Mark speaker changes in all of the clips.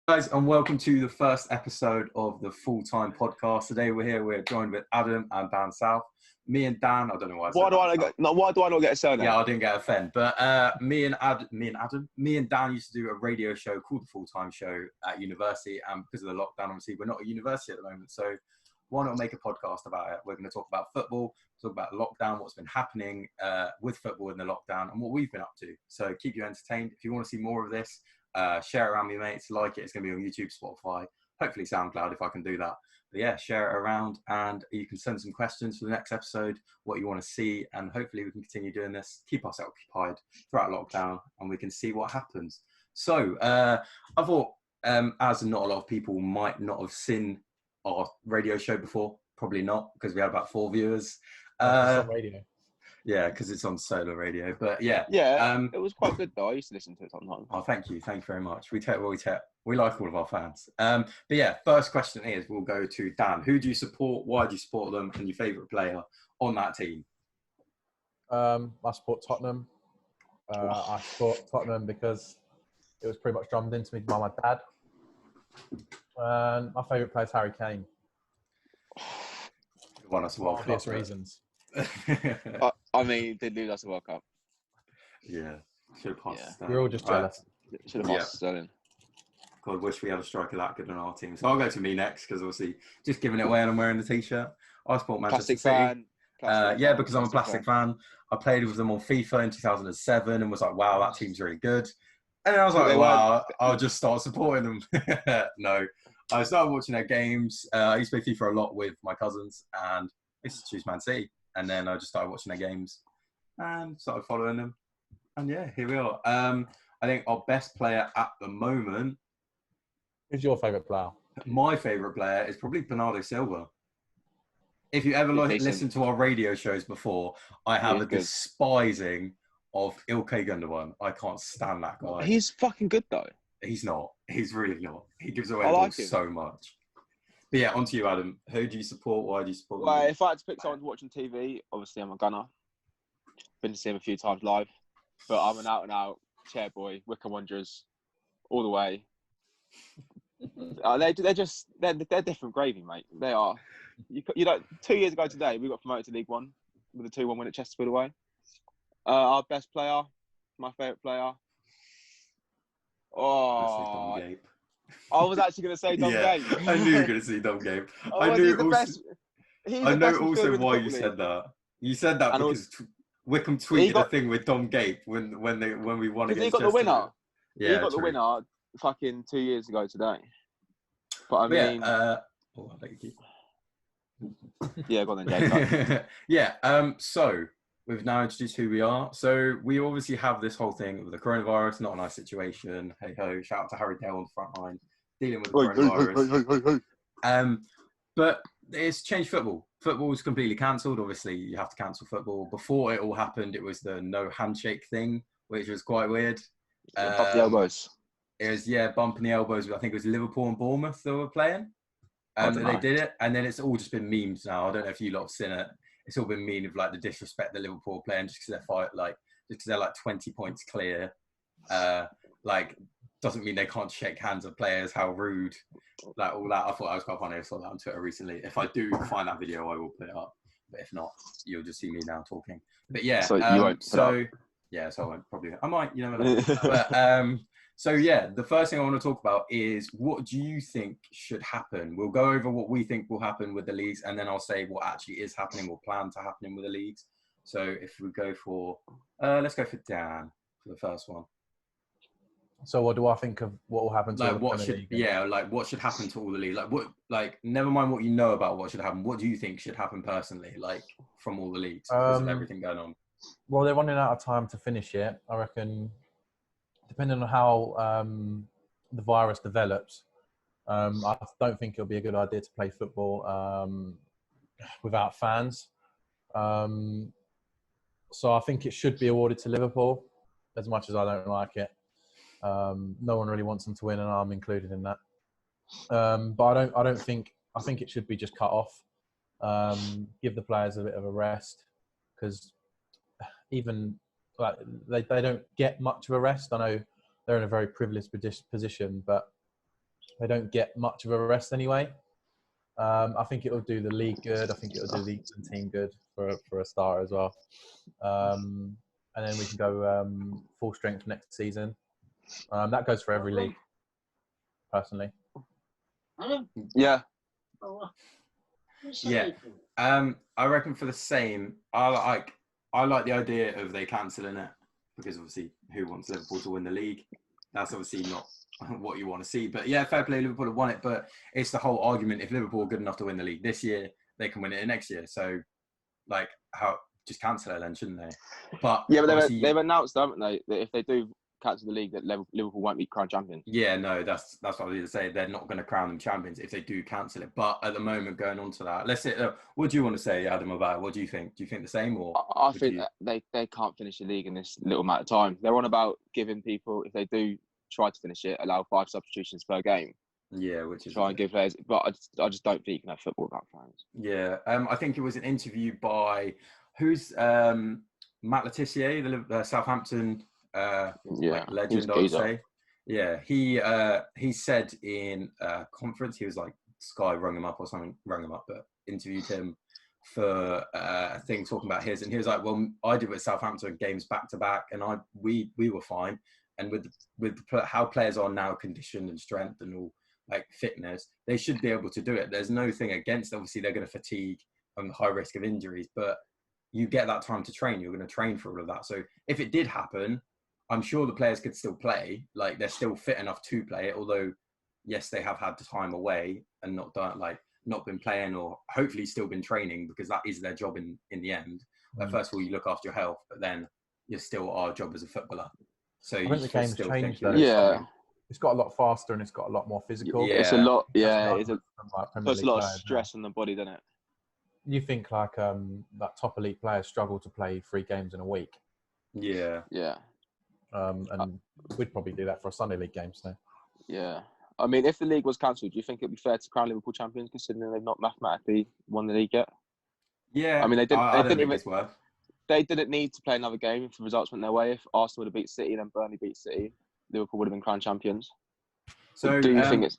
Speaker 1: Guys, and welcome to the first episode of the full-time podcast. Today we're joined with Adam and Dan South. Me and Dan, I don't know why I said
Speaker 2: Why do I not get a surname?
Speaker 1: Yeah, I didn't get a Fenn, but me and Dan used to do a radio show called the Full-Time Show at university, and because of the lockdown, obviously we're not at university at the moment, so why not make a podcast about it? We're going to talk about football, talk about lockdown, what's been happening with football in the lockdown, and what we've been up to. So keep you entertained. If you want to see more of this, share it around with your mates, like it. It's going to be on YouTube, Spotify, hopefully SoundCloud if I can do that. But yeah, share it around, and you can send some questions for the next episode, what you want to see, and hopefully we can continue doing this, keep us occupied throughout lockdown, and we can see what happens. So I thought, as not a lot of people might not have seen our radio show before, probably not, because we had about 4 viewers.
Speaker 3: It's on radio.
Speaker 1: Yeah, because it's on solar radio. But yeah,
Speaker 2: it was quite good though. I used to listen to it sometimes.
Speaker 1: Oh, thank you very much. We like all of our fans. But yeah, first question is, we'll go to Dan. Who do you support? Why do you support them? And your favourite player on that team?
Speaker 3: I support Tottenham. I support Tottenham because it was pretty much drummed into me by my dad. And my favourite player is Harry Kane.
Speaker 1: Won us a World Cup.
Speaker 3: Obvious reasons.
Speaker 2: I mean, did lose us a World Cup.
Speaker 1: Yeah, should have passed.
Speaker 3: We're all just jealous.
Speaker 2: Should have passed Sterling.
Speaker 1: God, wish we had a striker that good on our team. So I'll go to me next because obviously just giving it away and I'm wearing the t-shirt. I support Manchester City. Because I'm a plastic fan. I played with them on FIFA in 2007 and was like, wow, that team's really good. And then I was like, wow, I'll just start supporting them. No, I started watching their games. I used to play FIFA a lot with my cousins and I used to choose Man City. And then I just started watching their games and started following them. And yeah, here we are. I think our best player at the moment.
Speaker 3: Who's your favourite player?
Speaker 1: My favourite player is probably Bernardo Silva. If you ever listened to our radio shows before, I have a despising of Ilkay Gundogan. I can't stand that guy.
Speaker 2: He's fucking good though.
Speaker 1: He's not. He's really not. He gives away the ball so much. But yeah, on to you, Adam. Who do you support? Why do you support them?
Speaker 2: Well, if I had to pick someone to watch on TV, obviously I'm a Gunner. Been to see him a few times live. But I'm an out-and-out chair boy, Wycombe Wanderers, all the way. They're different gravy, mate. They are. You know, 2 years ago today, we got promoted to League One with a 2-1 win at Chesterfield away. Our best player, my favourite player. Oh, I was actually going to say Dom Gabe.
Speaker 1: I knew you were going to say Dom Gabe. I know also why you said that. You said that because Wycombe tweeted a thing with Dom Gabe when we won against Chesterfield.
Speaker 2: He got the winner.
Speaker 1: Yeah,
Speaker 2: he got the winner fucking 2 years ago today. But I mean...
Speaker 1: thank you.
Speaker 2: Yeah, go on then,
Speaker 1: Jake. So we've now introduced who we are. So we obviously have this whole thing with the coronavirus, not a nice situation. Hey ho, shout out to Harry Dale on the front line, dealing with the coronavirus. But it's changed football. Football's completely cancelled. Obviously, you have to cancel football. Before it all happened, it was the no handshake thing, which was quite weird.
Speaker 2: Bump the elbows.
Speaker 1: It was, bumping the elbows. I think it was Liverpool and Bournemouth that were playing. They did it, and then it's all just been memes now. I don't know if you lot have seen it. It's all been meme of like the disrespect that Liverpool are playing just because they're like 20 points clear. Doesn't mean they can't shake hands with players. How rude, like all that. I thought that was quite funny. I saw that on Twitter recently. If I do find that video, I will put it up. But if not, you'll just see me now talking. But yeah,
Speaker 2: so you won't.
Speaker 1: So I won't probably. I might, you never know. But so yeah, the first thing I want to talk about is what do you think should happen? We'll go over what we think will happen with the leagues, and then I'll say what actually is happening or plan to happen with the leagues. So if we go for, let's go for Dan for the first one.
Speaker 3: So what do I think of what will happen to
Speaker 1: what should happen to all the leagues? Never mind what you know about what should happen. What do you think should happen personally, from all the leagues because of everything going on?
Speaker 3: Well, they're running out of time to finish it. I reckon, depending on how the virus develops, I don't think it'll be a good idea to play football without fans. So I think it should be awarded to Liverpool, as much as I don't like it. No one really wants them to win, and I'm included in that. But I think it should be just cut off. Give the players a bit of a rest, because even they don't get much of a rest. I know they're in a very privileged position, but they don't get much of a rest anyway. I think it'll do the league good. I think it'll do the team good for a start as well. And then we can go full strength next season. That goes for every league, personally.
Speaker 2: Yeah.
Speaker 1: Yeah. I reckon for the same, I like the idea of they cancelling it, because obviously who wants Liverpool to win the league? That's obviously not what you want to see. But yeah, fair play, Liverpool have won it. But it's the whole argument: if Liverpool are good enough to win the league this year, they can win it next year. So, like, how just cancel it then, shouldn't they? But
Speaker 2: yeah, but they've announced, haven't they, that if they do cancel the league, that Liverpool won't be crowned champions.
Speaker 1: Yeah, no, that's what I was going to say. They're not going to crown them champions if they do cancel it. But at the moment, going on to that, let's say, what do you want to say, Adam, about it? What do you think? Do you think the same, or
Speaker 2: I think that they can't finish the league in this little amount of time. They're on about giving people, if they do try to finish it, allow 5 substitutions per game.
Speaker 1: Yeah, which is
Speaker 2: try and give players, but I just don't think you can have football without fans.
Speaker 1: Yeah, I think it was an interview by Matt Letizia, the Southampton legend, I would say. Yeah, he said in a conference, he was like, Sky rung him up, but interviewed him for a thing talking about his, and he was like, well, I did with Southampton games back to back, and we were fine, and with how players are now, conditioned and strength and all, like fitness, they should be able to do it. There's no thing against, obviously they're going to fatigue and high risk of injuries, but you get that time to train. You're going to train for all of that. So if it did happen, I'm sure the players could still play. Like, they're still fit enough to play it. Although, yes, they have had the time away and not been playing, or hopefully still been training, because that is their job in the end. Like, first of all, you look after your health, but then you're still our job as a footballer. So
Speaker 3: I think the game's changed though.
Speaker 2: Yeah.
Speaker 3: It's got a lot faster and it's got a lot more physical.
Speaker 2: Yeah. It's a lot. Yeah,
Speaker 3: it's
Speaker 2: puts a lot of stress on the body, doesn't it?
Speaker 3: You think like that top elite players struggle to play 3 games in a week?
Speaker 1: Yeah.
Speaker 2: Yeah.
Speaker 3: And we'd probably do that for a Sunday league game. So.
Speaker 2: Yeah. I mean, if the league was cancelled, do you think it'd be fair to crown Liverpool champions, considering they've not mathematically won the league yet?
Speaker 1: Yeah.
Speaker 2: I mean, they didn't need to play another game if the results went their way. If Arsenal would have beat City and then Burnley beat City, Liverpool would have been crowned champions. So do you think is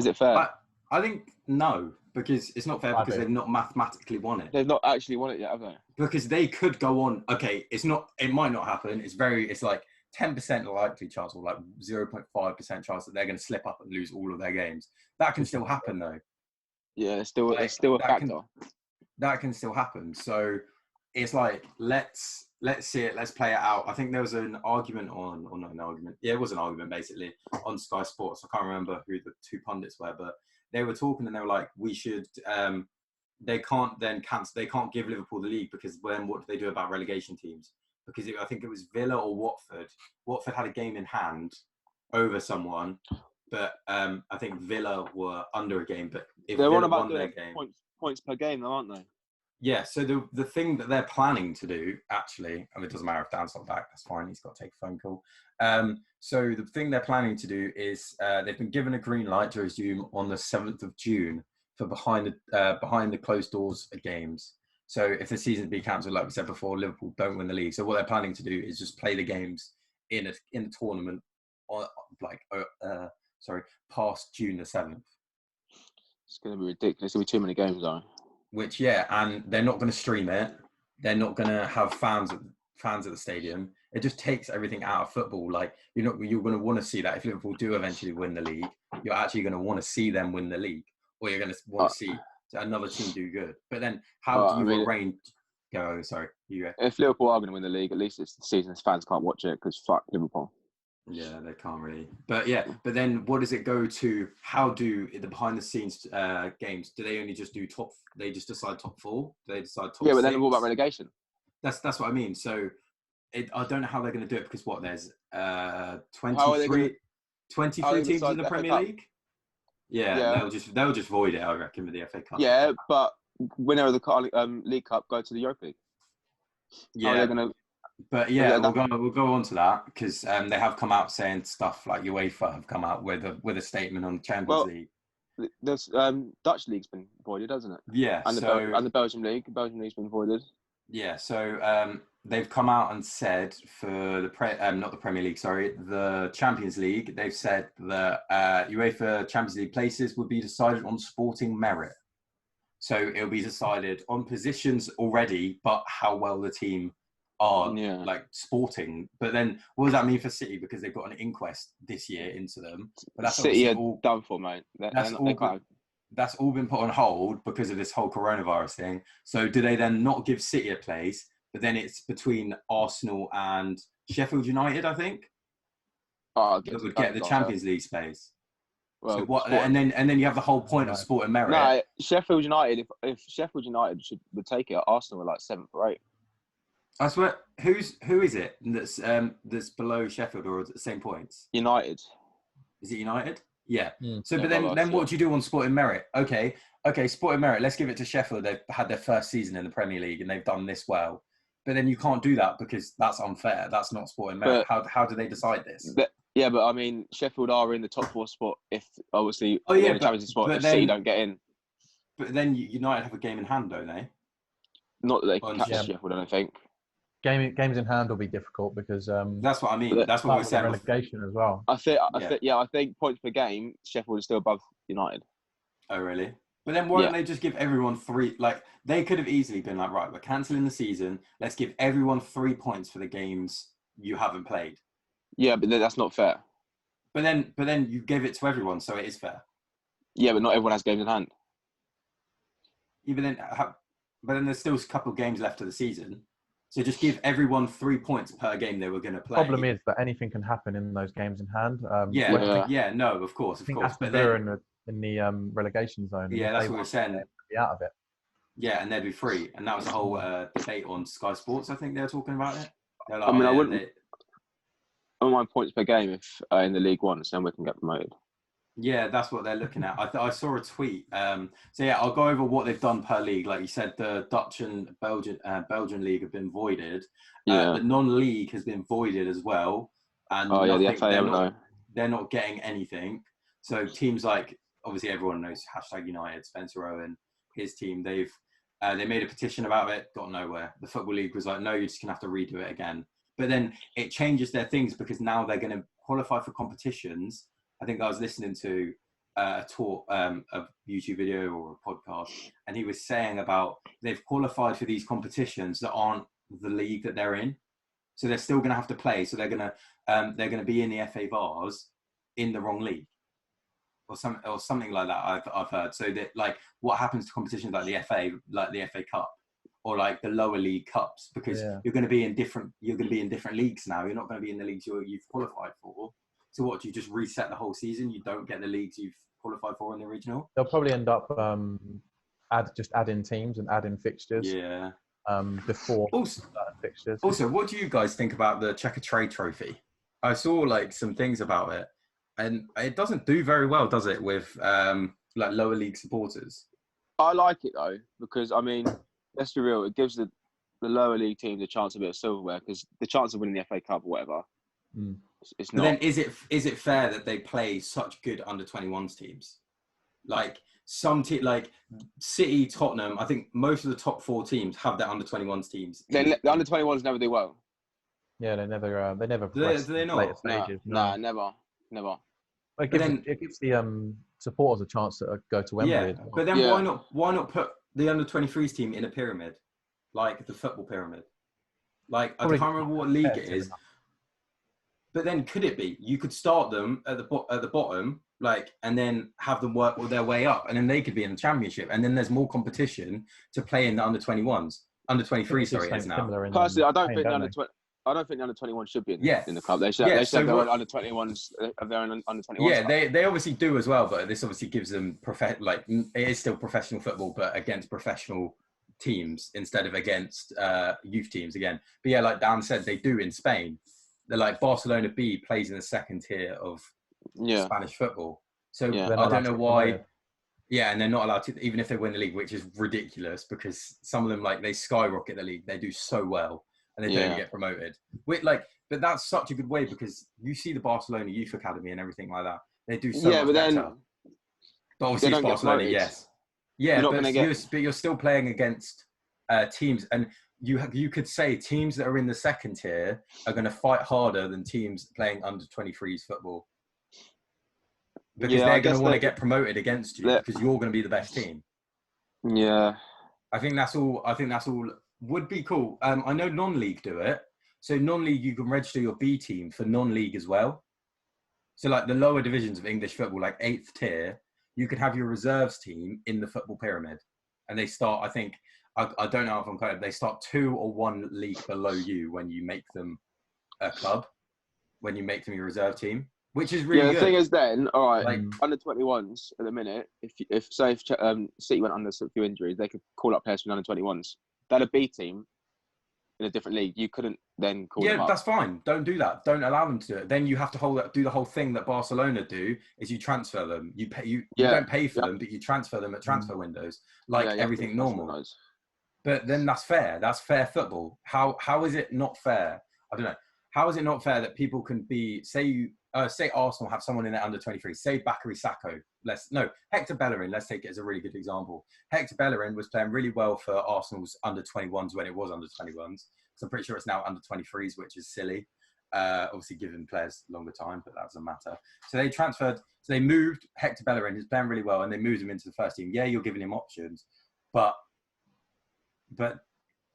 Speaker 2: it fair?
Speaker 1: I think no, because it's not fair, because they've not mathematically won it.
Speaker 2: They've not actually won it yet, have they?
Speaker 1: Because they could go on. Okay, it might not happen. It's like 10% likely chance, or like 0.5% chance that they're going to slip up and lose all of their games. That can still happen though.
Speaker 2: Yeah, it's still a factor.
Speaker 1: That can still happen. So it's like, let's see it. Let's play it out. I think there was an argument it was an argument basically on Sky Sports. I can't remember who the 2 pundits were, but they were talking and they were like, we should. They can't then cancel. They can't give Liverpool the league, because then what do they do about relegation teams? Because I think it was Villa or Watford. Watford had a game in hand over someone, but I think Villa were under a game. But if
Speaker 2: they're
Speaker 1: Villa
Speaker 2: on about
Speaker 1: won their game,
Speaker 2: points per game, though, aren't they?
Speaker 1: Yeah. So the thing that they're planning to do, actually, it doesn't matter if Dan's not back. That's fine. He's got to take a phone call. So the thing they're planning to do is they've been given a green light to resume on the 7th of June for behind the closed doors games. So if the season be cancelled, like we said before, Liverpool don't win the league. So what they're planning to do is just play the games in a tournament, past June the 7th.
Speaker 2: It's going to be ridiculous. There'll be too many games, though.
Speaker 1: Which, yeah, and they're not going to stream it. They're not going to have fans at the stadium. It just takes everything out of football. Like, you're going to want to see that if Liverpool do eventually win the league, you're actually going to want to see them win the league, or you're going to want to see another team do good. But then, how do you arrange? Sorry, you go.
Speaker 2: If Liverpool are going to win the league, at least it's the season. Fans can't watch it because fuck Liverpool.
Speaker 1: Yeah, they can't really. But yeah, but then what does it go to? How do the behind the scenes games? Do they only just do top? They just decide top 4? Do they decide top?
Speaker 2: Yeah, but
Speaker 1: 6?
Speaker 2: then what about relegation?
Speaker 1: That's what I mean. So I don't know how they're going to do it, because there's 23 teams in the Premier League. Yeah, they'll just void it, I reckon, with the FA Cup.
Speaker 2: Yeah, but winner of the League Cup go to the Europa League.
Speaker 1: Yeah, but yeah, we'll go on to that, because they have come out saying stuff like UEFA have come out with a statement on the Champions League.
Speaker 2: There's Dutch League's been voided, hasn't it?
Speaker 1: Yeah,
Speaker 2: and the Belgian League. Belgian League's been voided.
Speaker 1: Yeah, so they've come out and said for not the Premier League, sorry, the Champions League, they've said that UEFA Champions League places would be decided on sporting merit. So it'll be decided on positions already, but how well the team are like sporting. But then what does that mean for City? Because they've got an inquest this year into them. But that's
Speaker 2: City are all done for, mate.
Speaker 1: That's all been put on hold because of this whole coronavirus thing. So do they then not give City a place? But then it's between Arsenal and Sheffield United, I think. That would get the Champions League space. Well, so what, and then you have the whole point of sport and merit.
Speaker 2: No, Sheffield United. If Sheffield United would take it, Arsenal are like 7th or 8th.
Speaker 1: I swear, who is it that's below Sheffield or at the same points?
Speaker 2: United.
Speaker 1: Is it United? Yeah. So, but then what do you do on sport and merit? Okay, sport and merit. Let's give it to Sheffield. They've had their first season in the Premier League and they've done this well. But then you can't do that because that's unfair. That's not sport and merit. How do they decide this?
Speaker 2: Yeah, but I mean, Sheffield are in the top 4 spot if obviously in the Champions League spot if City don't get in.
Speaker 1: But then United have a game in hand, don't they?
Speaker 2: Not that they can catch Sheffield, I don't think.
Speaker 3: Games in hand will be difficult because
Speaker 1: that's what I mean. That's what we said.
Speaker 3: Relegation as well.
Speaker 2: I think points per game, Sheffield is still above United.
Speaker 1: Oh really? But then why don't they just give everyone 3? Like they could have easily been like, right, we're cancelling the season. Let's give everyone 3 points for the games you haven't played.
Speaker 2: Yeah, but that's not fair.
Speaker 1: But then you gave it to everyone, so it is fair.
Speaker 2: Yeah, but not everyone has games in hand.
Speaker 1: Yeah, but then there's still a couple of games left of the season. So just give everyone 3 points per game they were going to play.
Speaker 3: The problem is that anything can happen in those games in hand.
Speaker 1: No, of course.
Speaker 3: But they're in the relegation zone.
Speaker 1: Yeah, that's what we're saying.
Speaker 3: Be out of it.
Speaker 1: Yeah, and they'd be free. And that was the whole debate on Sky Sports. I think they were talking about it. Like,
Speaker 2: I mean, I wouldn't mind points per game if in the League One, so then we can get promoted.
Speaker 1: Yeah, that's what they're looking at. I saw a tweet. So yeah, I'll go over what they've done per league. Like you said, the Dutch and Belgian league have been voided. The non-league has been voided as well. And
Speaker 2: the FA,
Speaker 1: they're not getting anything. So teams like, obviously everyone knows #United, Spencer Owen, his team. They made a petition about it, got nowhere. The Football League was like, no, you're just gonna have to redo it again. But then it changes their things because now they're going to qualify for competitions. I think I was listening to a talk, a YouTube video or a podcast, and he was saying about they've qualified for these competitions that aren't the league that they're in, so they're still going to have to play. So they're going to be in the FA Vars in the wrong league, or something like that. I've heard. So that like what happens to competitions like the FA Cup. Or like the lower league cups, because you're going to be in different leagues now. You're not going to be in the leagues you've qualified for. So what, do you just reset the whole season? You don't get the leagues you've qualified for in the original?
Speaker 3: They'll probably end up add in teams and add in fixtures.
Speaker 1: Yeah.
Speaker 3: Before fixtures.
Speaker 1: Also, what do you guys think about the Checker Trade Trophy? I saw like some things about it, and it doesn't do very well, does it, with like lower league supporters?
Speaker 2: I like it though, because I mean, let's be real, it gives the lower league teams a chance of a bit of silverware, because the chance of winning the FA Cup or whatever, it's not.
Speaker 1: But then is it fair that they play such good under-21s teams? Like some like City, Tottenham, I think most of the top 4 teams have their under-21s teams.
Speaker 2: The under-21s never do well.
Speaker 3: Yeah, they never
Speaker 1: progress. Do they not?
Speaker 3: Later stages.
Speaker 2: No, never.
Speaker 3: It gives the supporters a chance to go to Wembley.
Speaker 1: Yeah, but then why not put the under-23s team in a pyramid, like the football pyramid? Like I can't remember what league it is, but then could it be you could start them at the bottom, like, and then have them work their way up, and then they could be in the championship, and then there's more competition to play in the under-21s, under-23. Sorry, it is now.
Speaker 2: Personally, I don't think the under-21 should be in the club. They should have their own under-21s of their own under-21s.
Speaker 1: Yeah, they obviously do as well, but this obviously gives them it is still professional football, but against professional teams instead of against youth teams again. But yeah, like Dan said, they do in Spain. They're like Barcelona B plays in the second tier of Spanish football. So I don't know why. Yeah, and they're not allowed to, even if they win the league, which is ridiculous because some of them, like, they skyrocket the league. They do so well. And they don't get promoted. But that's such a good way because you see the Barcelona Youth Academy and everything like that. They do so much better. But obviously it's Barcelona, yes. Yeah, but you're still playing against teams. And you could say teams that are in the second tier are going to fight harder than teams playing under 23s football, because they're going to want to get promoted against you because you're going to be the best team.
Speaker 2: Yeah,
Speaker 1: I think that's all would be cool. I know non-league do it. So non-league, you can register your B team for non-league as well. So like the lower divisions of English football, like 8th tier, you could have your reserves team in the football pyramid. And they start, I think, I don't know if I'm correct, they start 2 or 1 league below you when you make them a club, when you make them your reserve team, which is really good.
Speaker 2: Yeah, the thing is then, all right, like, under 21s at the minute, if City went under a few injuries, they could call up players from under 21s. They're a B team in a different league. You couldn't then call them up.
Speaker 1: Yeah, that's fine. Don't do that. Don't allow them to do it. Then you have to do the whole thing that Barcelona do, is you transfer them. You don't pay for them, but you transfer them at transfer windows, like everything normal. But then that's fair. That's fair football. How is it not fair? I don't know. How is it not fair that people can be, say Arsenal have someone in their under 23, say Bakary Sacco. Hector Bellerin, let's take it as a really good example. Hector Bellerin was playing really well for Arsenal's under 21s when it was under 21s. So I'm pretty sure it's now under 23s, which is silly. Obviously giving players longer time, but that doesn't matter. So they moved Hector Bellerin, who's playing really well, and they moved him into the first team. Yeah, you're giving him options, but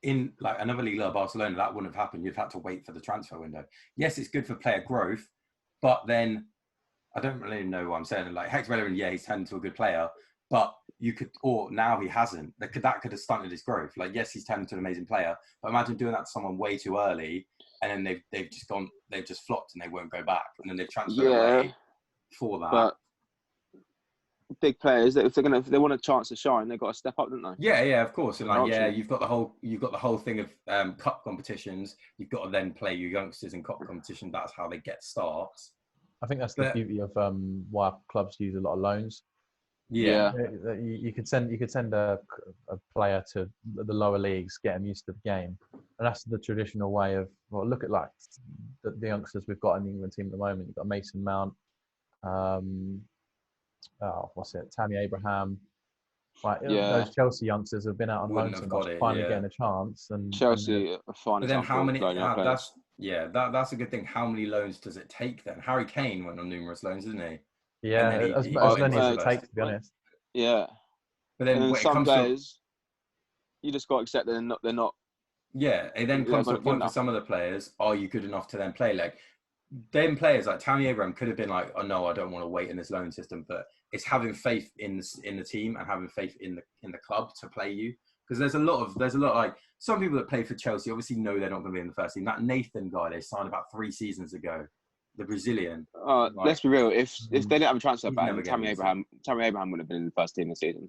Speaker 1: in like another league like Barcelona, that wouldn't have happened. You'd have had to wait for the transfer window. Yes, it's good for player growth, but then I don't really know what I'm saying. Like Hector Bellerin, yeah, he's turned into a good player, but now he hasn't. That could have stunted his growth. Like, yes, he's turned into an amazing player, but imagine doing that to someone way too early, and then they've just flopped and they won't go back, and then they've transferred away for that. But
Speaker 2: big players, if they want a chance to shine, they've got to step up, don't they?
Speaker 1: Yeah, of course. And you've got the whole thing of cup competitions. You've got to then play your youngsters in cup competition. That's how they get starts.
Speaker 3: I think that's the beauty of why clubs use a lot of loans.
Speaker 2: Yeah.
Speaker 3: You could send a player to the lower leagues, get them used to the game, and that's the traditional way of. Well, look at like the youngsters we've got in the England team at the moment. You've got Mason Mount. Tammy Abraham. Like, those Chelsea youngsters have been out on loan so much, finally getting a chance. And
Speaker 2: Chelsea are fine.
Speaker 1: But then how many? That's a good thing. How many loans does it take then? Harry Kane went on numerous loans, didn't he?
Speaker 3: Yeah, as many as it takes, to be honest.
Speaker 2: Yeah.
Speaker 1: But then
Speaker 2: some players, you just got to accept that they're not.
Speaker 1: Yeah, it then comes to a point for some of the players, are you good enough to then play? Like, them players like Tammy Abraham could have been like, oh no, I don't want to wait in this loan system, but it's having faith in the team and having faith in the club to play you, because there's a lot like some people that play for Chelsea obviously know they're not going to be in the first team. That Nathan guy they signed about 3 seasons ago, the Brazilian.
Speaker 2: Let's be real. If they didn't have a transfer ban, Tammy Abraham wouldn't have been in the first team this season.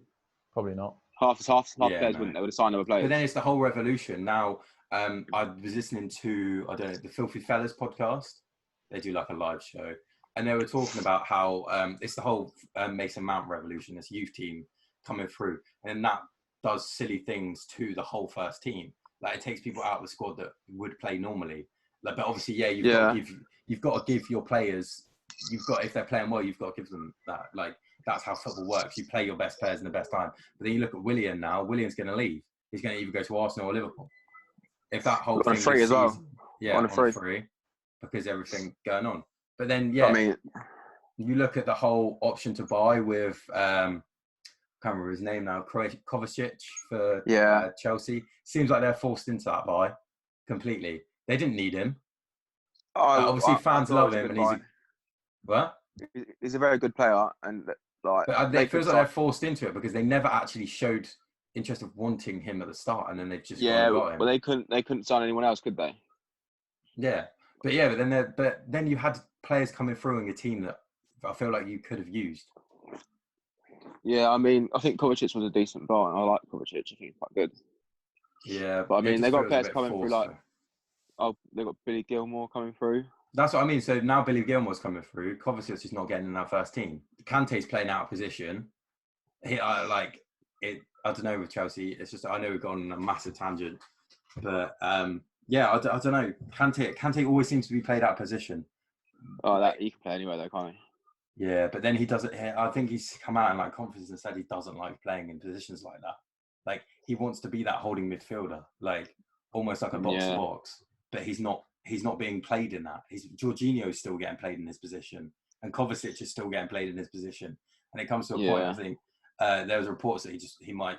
Speaker 3: Probably not.
Speaker 2: Half players wouldn't. They would have signed other players.
Speaker 1: But then it's the whole revolution now. I was listening to the Filthy Fellas podcast. They do like a live show, and they were talking about how it's the whole Mason Mount revolution, this youth team coming through, and that does silly things to the whole first team. Like, it takes people out of the squad that would play normally. Like, but obviously, you've got to give your players. If they're playing well, you've got to give them that. Like, that's how football works. You play your best players in the best time. But then you look at Willian now. Willian's going to leave. He's going to either go to Arsenal or Liverpool. If that whole thing
Speaker 2: on free as well.
Speaker 1: Yeah, on free. Because everything going on. But then, you look at the whole option to buy with, I can't remember his name now, Kovacic for Chelsea. Seems like they're forced into that buy completely. They didn't need him. Obviously, fans love him. And
Speaker 2: he's a very good player. And
Speaker 1: it feels like they're forced into it because they never actually showed interest of wanting him at the start. And then they've just got him.
Speaker 2: Well, they couldn't sign anyone else, could they?
Speaker 1: Yeah. But then you had players coming through in your team that I feel like you could have used.
Speaker 2: Yeah, I mean, I think Kovacic was a decent buy. I like Kovacic. I think he's quite good.
Speaker 1: Yeah,
Speaker 2: but I mean, they got players coming through they got Billy Gilmore coming through.
Speaker 1: That's what I mean. So now Billy Gilmore's coming through. Kovacic is not getting in that first team. Kante's playing out of position. I don't know with Chelsea. It's just I know we've gone on a massive tangent, but I don't know. Kante always seems to be played out of position.
Speaker 2: He can play anywhere though, can't he?
Speaker 1: Yeah, but then he doesn't. I think he's come out in confidence and said he doesn't like playing in positions like that. Like, he wants to be that holding midfielder. Like, almost like a box to box, but he's not being played in that. Jorginho's still getting played in his position, and Kovacic is still getting played in his position. And it comes to a point, I think there was reports that he might,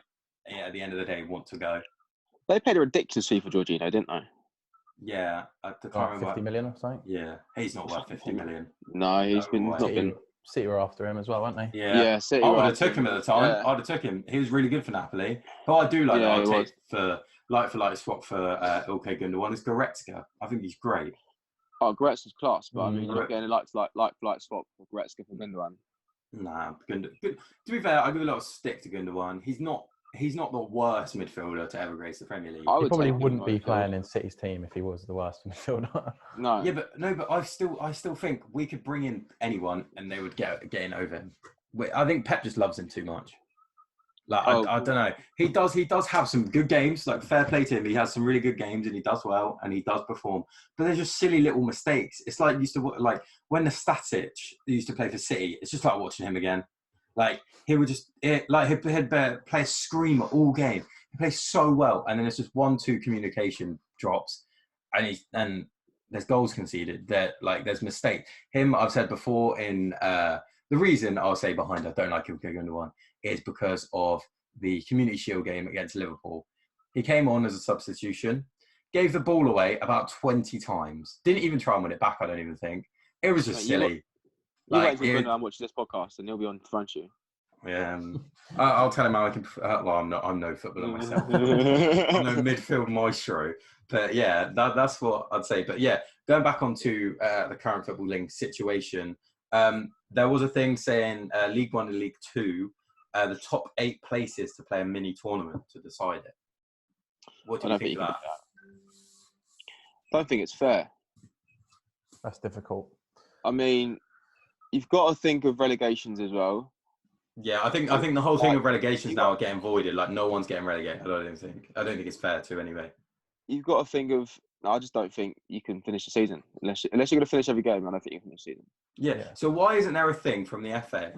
Speaker 1: at the end of the day, want to go.
Speaker 2: They paid a ridiculous fee for Jorginho, didn't they?
Speaker 1: Yeah, I can't remember.
Speaker 3: 50 million or something.
Speaker 1: Yeah, he's not worth 50 million.
Speaker 2: No, he's not been.
Speaker 3: City were after him as well, weren't they?
Speaker 1: Yeah,
Speaker 2: City.
Speaker 1: I would have took him at the time.
Speaker 2: Yeah.
Speaker 1: I'd have took him. He was really good for Napoli. Who I do like, I'd take for like swap for Ilkay Gundogan is Goretzka. I think he's great.
Speaker 2: Oh, Goretzka's class, but I mean, you're not getting like swap for Goretzka for Gundogan.
Speaker 1: Nah, to be fair, I give a lot of stick to Gundogan. He's not the worst midfielder to ever grace the Premier League.
Speaker 3: He probably wouldn't be playing in City's team if he was the worst midfielder.
Speaker 2: No.
Speaker 1: Yeah, but I still think we could bring in anyone and they would get in over him. I think Pep just loves him too much. Like I don't know. He does have some good games. Like fair play to him. He has some really good games and he does well and he does perform. But they're just silly little mistakes. It's like when the Static used to play for City. It's just like watching him again. Like he would just he'd play a screamer all game. He plays so well, and then it's just 1-2 communication drops, and there's goals conceded. There's mistakes. I've said before in the reason I'll say behind I don't like him going under one is because of the Community Shield game against Liverpool. He came on as a substitution, gave the ball away about 20 times. Didn't even try and win it back. I don't even think it was just silly.
Speaker 2: You wait till Gundogan watches this podcast and he'll be on front you.
Speaker 1: Yeah, I'll tell him how I can. Well, I'm no footballer myself. I'm no midfield maestro. But yeah, that's what I'd say. But yeah, going back onto the current Football League situation, there was a thing saying League One and League Two, the top 8 places to play a mini tournament to decide it. What do you think of that?
Speaker 2: I don't think it's fair.
Speaker 3: That's difficult.
Speaker 2: I mean, you've got to think of relegations as well.
Speaker 1: Yeah, I think the whole thing of relegations now are getting voided. Like no one's getting relegated. I don't think it's fair to anyway.
Speaker 2: You've got to think of. I just don't think you can finish the season unless you're going to finish every game. I don't think you can finish the season.
Speaker 1: Yeah. So why isn't there a thing from the FA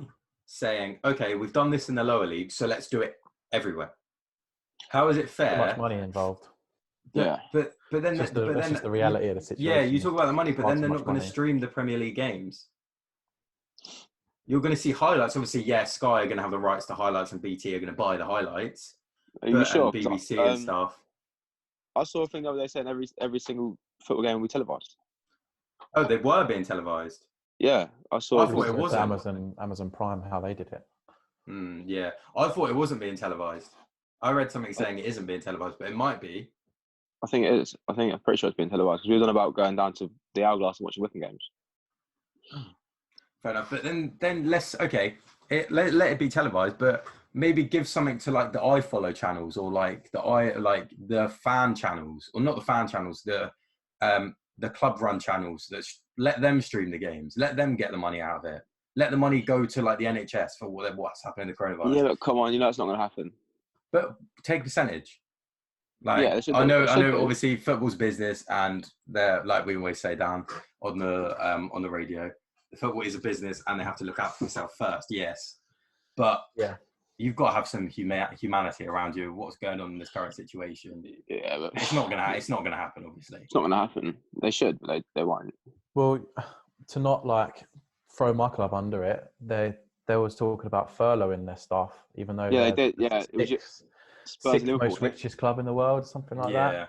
Speaker 1: saying, okay, we've done this in the lower league, so let's do it everywhere? How is it fair?
Speaker 3: Too much money involved.
Speaker 2: Yeah,
Speaker 1: but then
Speaker 3: that's just the reality of the situation.
Speaker 1: Yeah, you talk about the money, but then they're not going to stream the Premier League games. You're going to see highlights. Obviously, Sky are going to have the rights to highlights and BT are going to buy the highlights.
Speaker 2: Are you sure?
Speaker 1: And BBC and stuff.
Speaker 2: I saw a thing the other day saying every single football game will be televised.
Speaker 1: Oh, they were being televised?
Speaker 2: Yeah, I saw.
Speaker 3: I thought it was Amazon Prime, how they did it.
Speaker 1: Yeah, I thought it wasn't being televised. I read something saying it isn't being televised, but it might be.
Speaker 2: I think it is. I'm pretty sure it's being televised because we were on about going down to the Hourglass and watching Wycombe games.
Speaker 1: Fair enough, but then let's let it be televised, but maybe give something to like the iFollow channels or like the fan channels, or not the fan channels, the club run channels. Let them stream the games, let them get the money out of it, let the money go to like the NHS for what's happening in the coronavirus.
Speaker 2: Yeah, but come on, it's not going to happen.
Speaker 1: But take a percentage. Like
Speaker 2: yeah,
Speaker 1: I know. Obviously, football's business, and they're like we always say down on the radio. Football is a business and they have to look out for themselves first, yes. But you've got to have some humanity around you. What's going on in this current situation?
Speaker 2: Yeah, but
Speaker 1: it's not gonna happen, obviously.
Speaker 2: It's not gonna happen. They should, but they won't.
Speaker 3: Well, to not like throw my club under it, they was talking about furloughing their staff, even though
Speaker 2: they did. Yeah, it was just
Speaker 3: sixth most richest club in the world, something like that.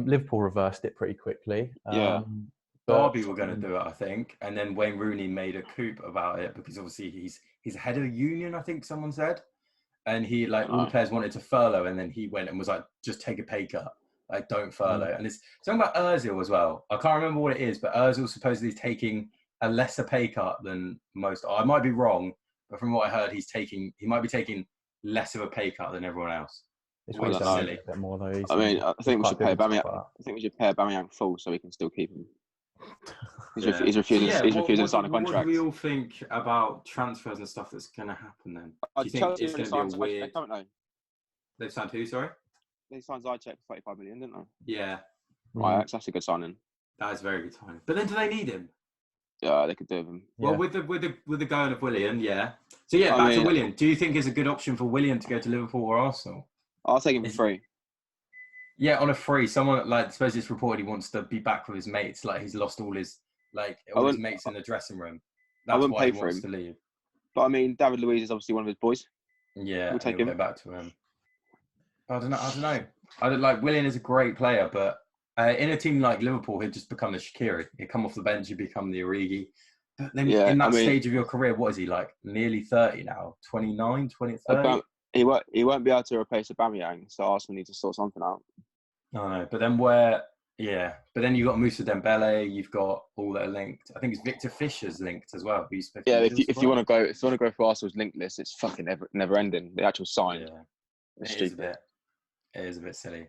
Speaker 3: Liverpool reversed it pretty quickly.
Speaker 1: Derby were going to do it, I think, and then Wayne Rooney made a coup about it because obviously he's head of the union, I think someone said, and he all the players wanted to furlough, and then he went and was like, just take a pay cut, like don't furlough. And it's something about Ozil as well. I can't remember what it is, but Ozil supposedly is taking a lesser pay cut than most. I might be wrong, but from what I heard, he might be taking less of a pay cut than everyone else.
Speaker 3: It's really silly. A bit more though.
Speaker 2: I think we should pay Aubameyang. I think we should pay Aubameyang full so we can still keep him. He's refusing to sign a contract.
Speaker 1: What do we all think about transfers and stuff that's going to happen then? Do you think it's going to be a weird... They've signed who, sorry?
Speaker 2: They signed Zajcek for 35 million, didn't they?
Speaker 1: Yeah.
Speaker 2: Right, that's a good signing.
Speaker 1: That is very good signing. But then do they need him?
Speaker 2: Yeah, they could do him.
Speaker 1: Well, with the going of Willian, yeah. So back to Willian. Do you think it's a good option for Willian to go to Liverpool or Arsenal?
Speaker 2: I'll take him for free.
Speaker 1: Yeah, on a free. Someone like suppose it's reported he wants to be back with his mates. Like he's lost all his mates in the dressing room. That's why he wants to leave.
Speaker 2: But I mean, David Luiz is obviously one of his boys.
Speaker 1: Yeah, we'll take him. Go back to him. I don't know. I don't like Willian is a great player, but in a team like Liverpool, he'd just become the Shaqiri. He'd come off the bench, he'd become the Origi. But then in that stage of your career, what is he like? Nearly 30 now, 29, 30?
Speaker 2: He won't be able to replace Aubameyang, so Arsenal need to sort something out.
Speaker 1: I know, but then but then you've got Moussa Dembele, you've got all that are linked. I think it's Victor Fisher's linked as well.
Speaker 2: If you want to go for Arsenal's linked list, it's fucking never ending. The actual sign.
Speaker 1: Yeah. It is a bit silly.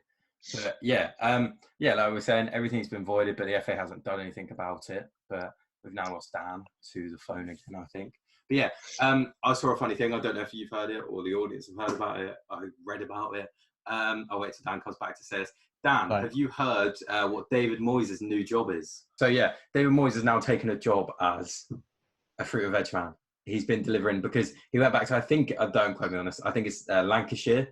Speaker 1: But like I was saying, everything's been voided, but the FA hasn't done anything about it. But we've now lost Dan to the phone again, I think. But I saw a funny thing. I don't know if you've heard it or the audience have heard about it. I read about it. I'll wait till Dan comes back to say this. Dan, have you heard what David Moyes' new job is? So David Moyes has now taken a job as a fruit and veg man. He's been delivering because he went back to, I think, don't quote me on this, I think it's Lancashire.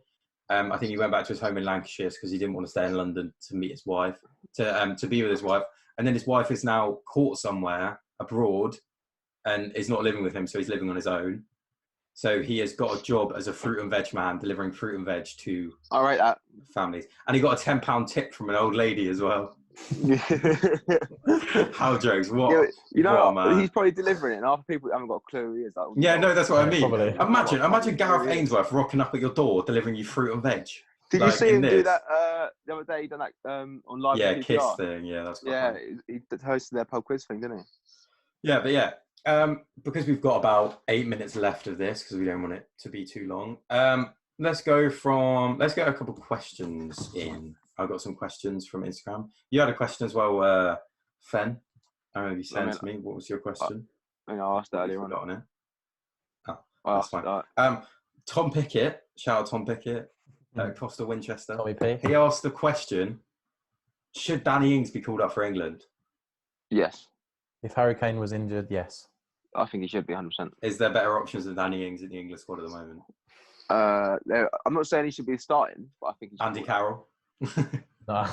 Speaker 1: I think he went back to his home in Lancashire because he didn't want to stay in London to meet his wife, to be with his wife. And then his wife is now caught somewhere abroad and is not living with him, so he's living on his own. So he has got a job as a fruit and veg man, delivering fruit and veg to families. And he got a £10 tip from an old lady as well. How jokes? What?
Speaker 2: Man. He's probably delivering it, and half the people haven't got a clue who he is.
Speaker 1: That's what I mean.
Speaker 3: Probably.
Speaker 1: Imagine Gareth Ainsworth rocking up at your door, delivering you fruit and veg.
Speaker 2: Did you see him do that the other day? He done that on live.
Speaker 1: Yeah, kiss thing. Yeah, that's
Speaker 2: he hosted their pub quiz thing, didn't he?
Speaker 1: Yeah, but because we've got about 8 minutes left of this, because we don't want it to be too long. Let's get a couple of questions in. I've got some questions from Instagram. You had a question as well, Fenn. I remember you saying to me. What was your question?
Speaker 2: I asked earlier on
Speaker 1: it. Oh, that's fine. Tom Pickett, shout out Tom Pickett, Costa Winchester.
Speaker 3: Tommy P.
Speaker 1: He asked the question: should Danny Ings be called up for England?
Speaker 2: Yes.
Speaker 3: If Harry Kane was injured, yes.
Speaker 2: I think he should be 100%.
Speaker 1: Is there better options than Danny Ings in the English squad at the moment?
Speaker 2: I'm not saying he should be starting, but I think he should.
Speaker 1: Andy Carroll.
Speaker 3: No.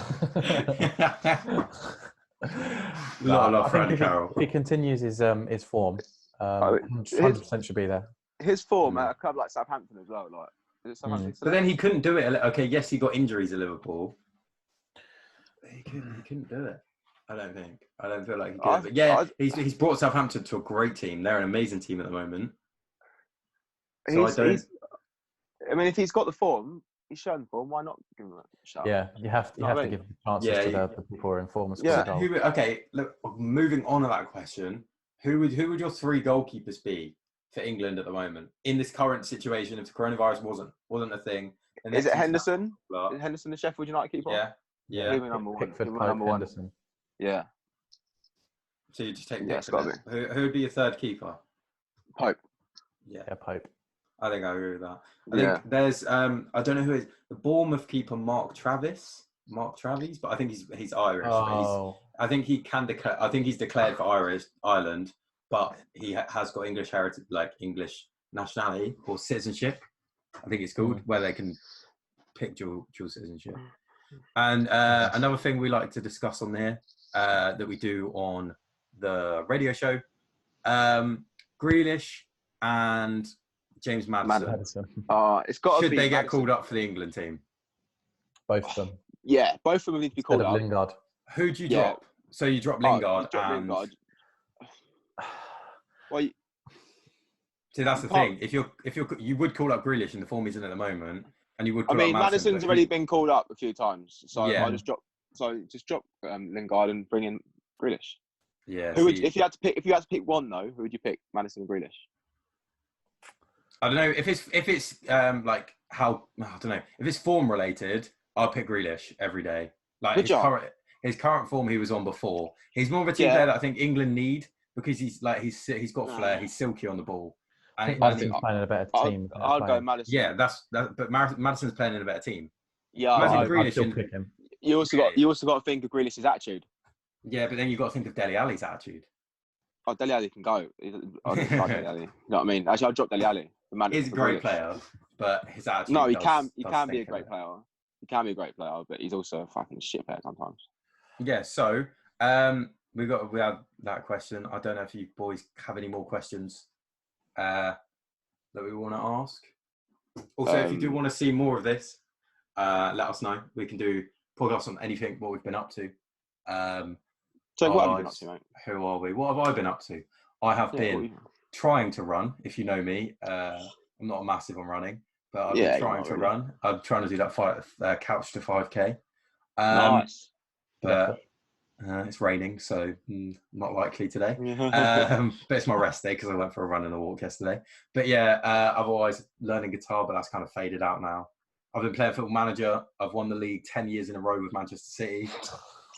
Speaker 1: Not a lot for Andy Carroll.
Speaker 3: If he continues his form, 100% should be there.
Speaker 2: His form at a club like Southampton as well, like. Is it Southampton?
Speaker 1: But then he couldn't do it. Okay, yes, he got injuries at Liverpool. He couldn't do it. I don't feel like he could. But he's brought Southampton to a great team. They're an amazing team at the moment.
Speaker 2: I mean, if he's got the form, he's shown the form. Why not give him a shot?
Speaker 3: Yeah, you have to give chances to the people who are in form.
Speaker 1: Look, moving on to that question, who would your three goalkeepers be for England at the moment in this current situation? If the coronavirus wasn't a thing,
Speaker 2: is it Henderson? Is Henderson the Sheffield United keeper?
Speaker 1: Yeah.
Speaker 2: Give me number one.
Speaker 3: Pickford, Pope, Henderson.
Speaker 2: Yeah.
Speaker 1: So you just take Pickford. Who would be your third keeper?
Speaker 2: Pope.
Speaker 1: Yeah,
Speaker 3: Pope.
Speaker 1: I think I agree with that. I think there's I don't know who is the Bournemouth keeper, Mark Travis, but I think he's Irish.
Speaker 3: Oh.
Speaker 1: I think he can declare. I think he's declared for Ireland, but he has got English heritage, like English nationality or citizenship. I think it's called where they can pick dual citizenship. And another thing we like to discuss on here that we do on the radio show, Grealish and James Maddison.
Speaker 2: It's got to be.
Speaker 1: Should they get called up for the England team?
Speaker 3: Both of them.
Speaker 2: Yeah, both of them need to be called up.
Speaker 3: Lingard.
Speaker 1: Who do you drop? So you drop Lingard
Speaker 2: Lingard. Well,
Speaker 1: see, that's the thing. If you would call up Grealish in the form he's in at the moment, and you would. Call up
Speaker 2: Maddison's already been called up a few times, so I just drop. So just drop Lingard and bring in Grealish.
Speaker 1: Yeah.
Speaker 2: If you had to pick one though, who would you pick? Maddison and Grealish.
Speaker 1: I don't know if it's like how I don't know if it's form related. I'll pick Grealish every day. Like his current form he was on before. He's more of a team player that I think England need because he's got flair. He's silky on the ball.
Speaker 3: And Maddison's playing in a better team.
Speaker 2: I'll go Maddison.
Speaker 1: Yeah, but Maddison's playing in a better team.
Speaker 2: Yeah,
Speaker 3: I'd still pick him.
Speaker 2: You also got to think of Grealish's attitude.
Speaker 1: Yeah, but then you've got to think of Dele Alli's attitude.
Speaker 2: Oh, Dele Alli can go. I'll Dele Alli. You know what I mean? Actually, I'll drop Dele Alli.
Speaker 1: He's a great player, but his attitude.
Speaker 2: No, he can be a great player. He can be a great player, but he's also a fucking shit player sometimes.
Speaker 1: Yeah. So we have that question. I don't know if you boys have any more questions that we want to ask. Also, if you do want to see more of this, let us know. We can do podcasts on anything, what we've been up to.
Speaker 2: So what have you been up to, mate?
Speaker 1: Who are we? What have I been up to? I have been trying to run. If you know me, I'm not massive on running, but I've been trying to run. I'm trying to do that couch to 5K.
Speaker 2: Nice.
Speaker 1: But it's raining, so not likely today. But it's my rest day because I went for a run and a walk yesterday. But yeah, otherwise learning guitar, but that's kind of faded out now. I've been playing Football Manager. I've won the league 10 years in a row with Manchester City.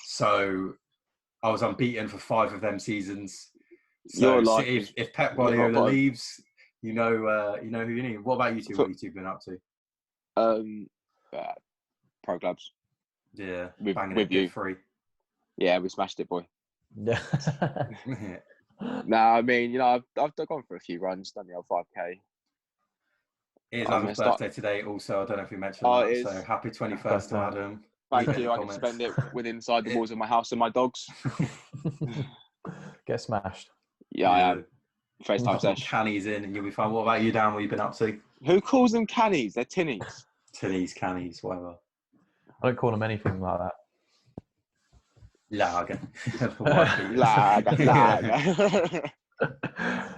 Speaker 1: So I was unbeaten for 5 of them seasons. So City, if Pep Guardiola leaves, you know who you need. What about you two? What have you two been up to?
Speaker 2: Pro clubs.
Speaker 1: Yeah,
Speaker 2: with you.
Speaker 1: Free.
Speaker 2: Yeah, we smashed it, boy.
Speaker 3: Yeah.
Speaker 2: I mean, I've gone for a few runs, done the old 5K.
Speaker 1: It is Adam's birthday today also. I don't know if you mentioned that. So happy 21st to Adam.
Speaker 2: Thank you. I can spend it inside the walls of my house and my dogs.
Speaker 3: Get smashed.
Speaker 2: Yeah, I am. FaceTime session.
Speaker 1: Cannies in and you'll be fine. What about you, Dan? What have you been up to?
Speaker 2: Who calls them cannies? They're tinnies.
Speaker 1: Tinnies, cannies, whatever.
Speaker 3: I don't call them anything like that.
Speaker 1: Lager.
Speaker 2: Lager.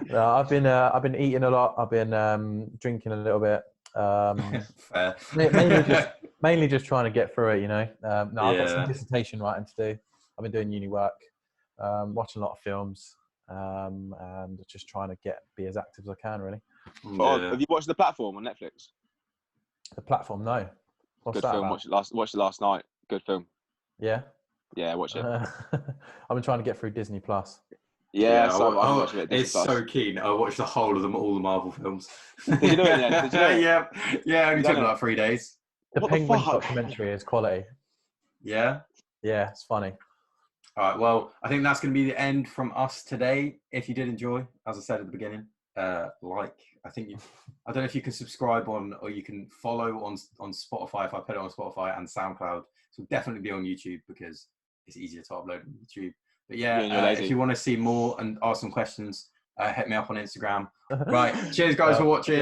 Speaker 3: No, I've been eating a lot. I've been drinking a little bit.
Speaker 1: Fair.
Speaker 3: mainly just trying to get through it, I've got some dissertation writing to do. I've been doing uni work, watching a lot of films, and just trying to be as active as I can, really.
Speaker 2: Yeah. Have you watched The Platform on Netflix?
Speaker 3: The Platform, no. What's
Speaker 2: Good
Speaker 3: that
Speaker 2: film.
Speaker 3: about?
Speaker 2: Watched it last night. Good film.
Speaker 3: Yeah.
Speaker 2: Yeah, watch it.
Speaker 3: I've been trying to get through Disney Plus.
Speaker 2: Yeah, it's
Speaker 1: so keen. I watched the whole of all the Marvel films.
Speaker 2: Did you do it then? Did you do it?
Speaker 1: Yeah. Only took about 3 days.
Speaker 3: The Penguin documentary is quality. Yeah. Yeah, it's funny.
Speaker 1: All right. Well, I think that's going to be the end from us today. If you did enjoy, as I said at the beginning, I don't know if you can subscribe on or you can follow on Spotify. If I put it on Spotify and SoundCloud, so definitely be on YouTube because it's easier to upload on YouTube. But if you want to see more and ask some questions, hit me up on Instagram. Right. Cheers, guys, for watching.